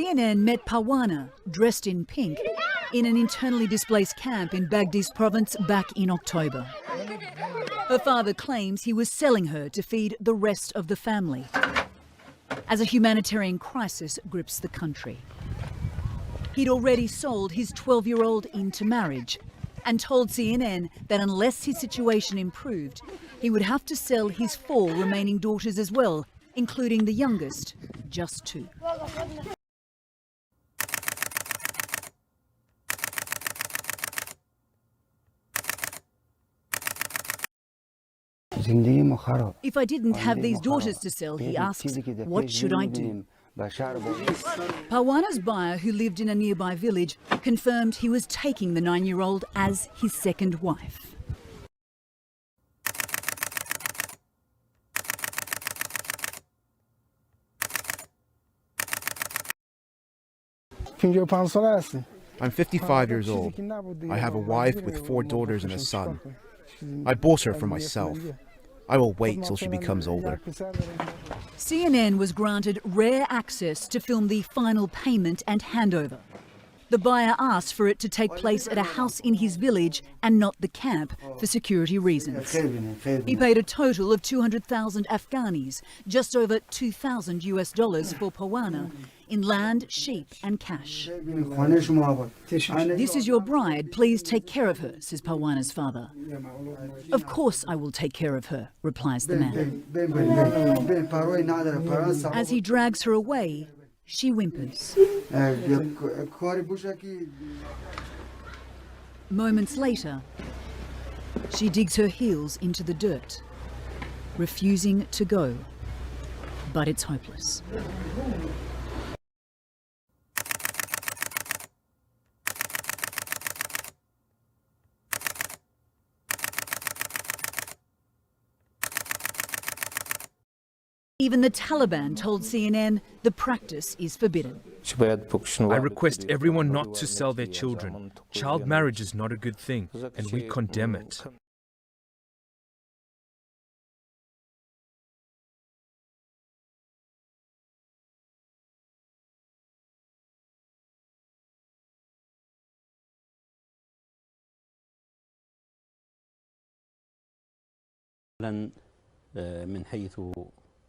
CNN met Pawana, dressed in pink, in an internally displaced camp in Baghdis province back in October. Her father claims he was selling her to feed the rest of the family as a humanitarian crisis grips the country. He'd already sold his 12-year-old into marriage and told CNN that unless his situation improved, he would have to sell his 4 remaining daughters as well, including the youngest, just 2. If I didn't have these daughters to sell, he asks, what should I do? Pawana's buyer, who lived in a nearby village, confirmed he was taking the 9-year-old as his second wife. I'm 55 years old. I have a wife with 4 daughters and a son. I bought her for myself. I will wait till she becomes older. CNN was granted rare access to film the final payment and handover. The buyer asked for it to take place at a house in his village and not the camp for security reasons. He paid a total of 200,000 Afghanis, just over $2,000 for Pawana, in land, sheep and cash. This is your bride, please take care of her, says Pawana's father. Of course I will take care of her, replies the man. As he drags her away, she whimpers. Moments later, she digs her heels into the dirt, refusing to go, but it's hopeless. Even the Taliban told CNN the practice is forbidden. I request everyone not to sell their children. Child marriage is not a good thing, and we condemn it. من حيث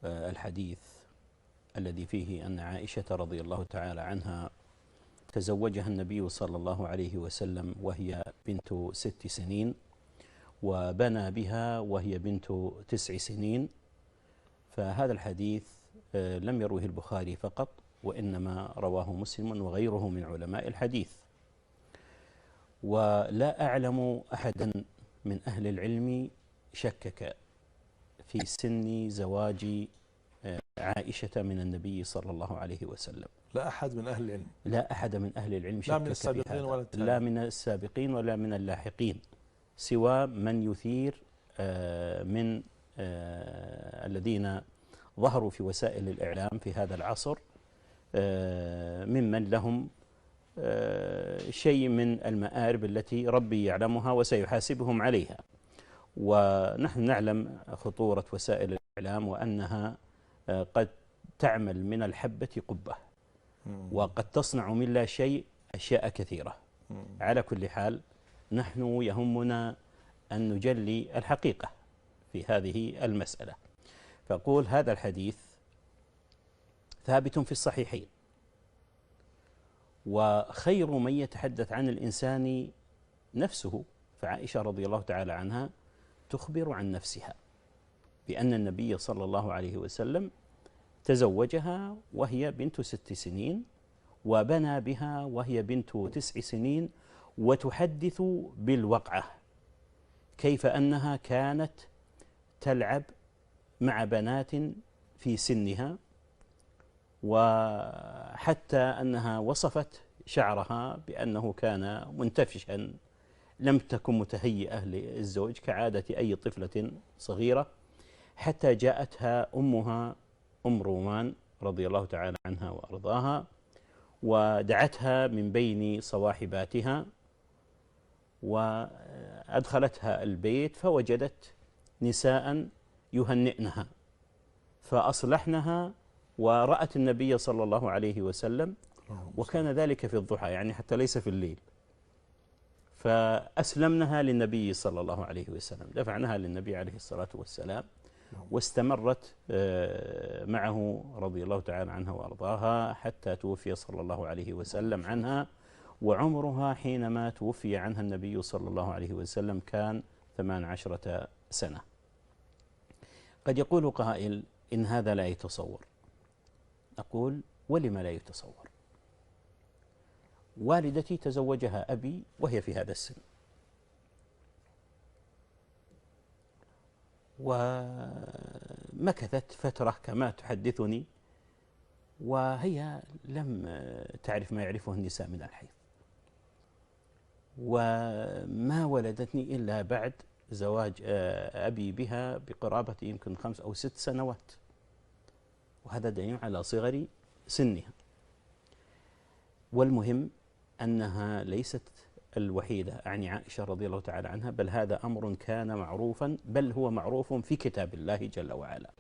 الحديث الذي فيه أن عائشة رضي الله تعالى عنها تزوجها النبي صلى الله عليه وسلم وهي بنت 6 سنين وبنى بها وهي بنت 9 سنين، فهذا الحديث لم يروه البخاري فقط، وإنما رواه مسلم وغيره من علماء الحديث. ولا أعلم أحدا من أهل العلم شكك في سن زواج عائشة من النبي صلى الله عليه وسلم. لا أحد من أهل العلم، لا أحد من أهل العلم شكك لا من السابقين ولا لا من السابقين ولا من اللاحقين، سوى من يثير من الذين ظهروا في وسائل الإعلام في هذا العصر، ممن لهم شيء من المآرب التي ربي يعلمها وسيحاسبهم عليها. ونحن نعلم خطورة وسائل الإعلام وأنها قد تعمل من الحبة قبة، وقد تصنع من لا شيء أشياء كثيرة. على كل حال نحن يهمنا أن نجلي الحقيقة في هذه المسألة. فأقول هذا الحديث ثابت في الصحيحين، وخير من يتحدث عن الإنسان نفسه، فعائشة رضي الله تعالى عنها تخبر عن نفسها بأن النبي صلى الله عليه وسلم تزوجها وهي بنت 6 سنين وبنى بها وهي بنت 9 سنين، وتحدث بالوقعة كيف أنها كانت تلعب مع بنات في سنها، وحتى أنها وصفت شعرها بأنه كان منتفشا، لم تكن متهيئة للزوج كعادة أي طفلة صغيرة، حتى جاءتها أمها أم رومان رضي الله تعالى عنها وأرضاها ودعتها من بين صواحباتها وأدخلتها البيت، فوجدت نساء يهنئنها فأصلحنها، ورأت النبي صلى الله عليه وسلم وكان ذلك في الضحى، يعني حتى ليس في الليل. فأسلمنها للنبي صلى الله عليه وسلم، دفعناها للنبي عليه الصلاة والسلام، واستمرت معه رضي الله تعالى عنها وأرضاها حتى توفي صلى الله عليه وسلم عنها. وعمرها حينما توفي عنها النبي صلى الله عليه وسلم كان 18 سنة. قد يقول قائل إن هذا لا يتصور. أقول ولم لا يتصور؟ والدتي تزوجها أبي وهي في هذا السن، ومكثت فترة كما تحدثني، وهي لم تعرف ما يعرفه النساء من الحيض، وما ولدتني إلا بعد زواج أبي بها بقرابة يمكن 5 أو 6 سنوات، وهذا دليل على صغر سنها. والمهم أنها ليست الوحيدة، أعني عائشة رضي الله تعالى عنها، بل هذا أمر كان معروفا، بل هو معروف في كتاب الله جل وعلا.